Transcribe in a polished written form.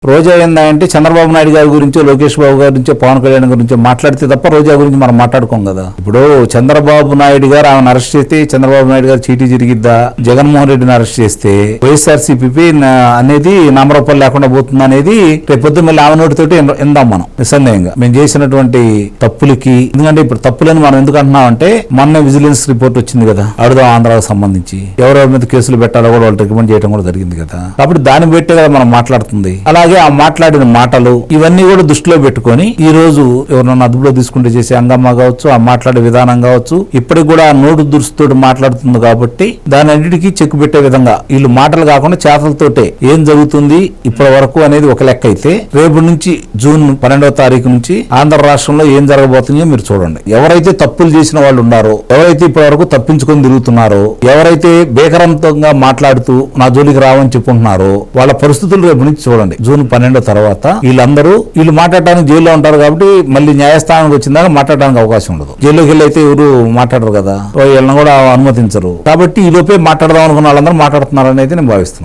రోజా ఏందంటే చంద్రబాబు నాయుడు గారి గురించో లోకేష్ బాబు గారి గురించో పవన్ కళ్యాణ్ గురించో మాట్లాడితే తప్ప రోజా గురించి మనం మాట్లాడుకోం కదా. ఇప్పుడు చంద్రబాబు నాయుడు గారు ఆమెను అరెస్ట్ చేస్తే చంద్రబాబు నాయుడు గారు చీటీ జరిగిద్దా, జగన్మోహన్ రెడ్డిని అరెస్ట్ చేస్తే వైఎస్ఆర్సీపీ అనేది నామరూపాలు లేకుండా పోతుంది అనేది రేపొద్దు మళ్ళీ ఆమె నోటితోటి ఎందాం మనం నిస్సందేహంగా మేము చేసినటువంటి తప్పులకి. ఎందుకంటే ఇప్పుడు తప్పులని మనం ఎందుకు అంటున్నామంటే మొన్న విజిలెన్స్ రిపోర్ట్ వచ్చింది కదా అడుదా ఆంధ్రాకు సంబంధించి ఎవరెవరి మీద కేసులు పెట్టాలో కూడా వాళ్ళు రికమెండ్ చేయడం కూడా జరిగింది కదా. కాబట్టి దాన్ని బట్టే కదా మనం మాట్లాడుతుంది. అలాగే ఆ మాట్లాడిన మాటలు ఇవన్నీ కూడా దృష్టిలో పెట్టుకొని ఈ రోజు ఎవరన్నా అదుపులో తీసుకుంటే చేసే హంగామా కావచ్చు, ఆ మాట్లాడే విధానం కావచ్చు, ఇప్పటికి కూడా నోటు దురుసుతోటి మాట్లాడుతుంది కాబట్టి దాని అన్నిటికీ చెక్ పెట్టే విధంగా వీళ్ళు మాటలు కాకుండా చేతలతోటే ఏం జరుగుతుంది ఇప్పటి వరకు అనేది ఒక లెక్క అయితే, రేపు నుంచి జూన్ 12వ తారీఖు నుంచి ఆంధ్ర రాష్ట్రంలో ఏం జరగబోతుందో మీరు చూడండి. ఎవరైతే తప్పులు చేసిన వాళ్ళు ఉన్నారో, ఎవరైతే ఇప్పటి వరకు తప్పించుకొని తిరుగుతున్నారో, ఎవరైతే బేకరంతంగా మాట్లాడుతూ నా జోలికి రావని చెప్పుకుంటున్నారో వాళ్ళ పరిస్థితులు రేపు నుంచి చూడండి. జూన్ 12 తర్వాత వీళ్ళు మాట్లాడడానికి జైల్లో ఉంటారు కాబట్టి మళ్ళీ న్యాయస్థానానికి వచ్చిందాక మాట్లాడడానికి అవకాశం ఉండదు. జైల్లోకి వెళ్ళి అయితే ఎవరు మాట్లాడరు కదా, వీళ్ళని కూడా అనుమతించరు. కాబట్టి ఈ లోపే మాట్లాడదాం అనుకున్న వాళ్ళందరూ మాట్లాడుతున్నారు అనేది నేను భావిస్తున్నాను.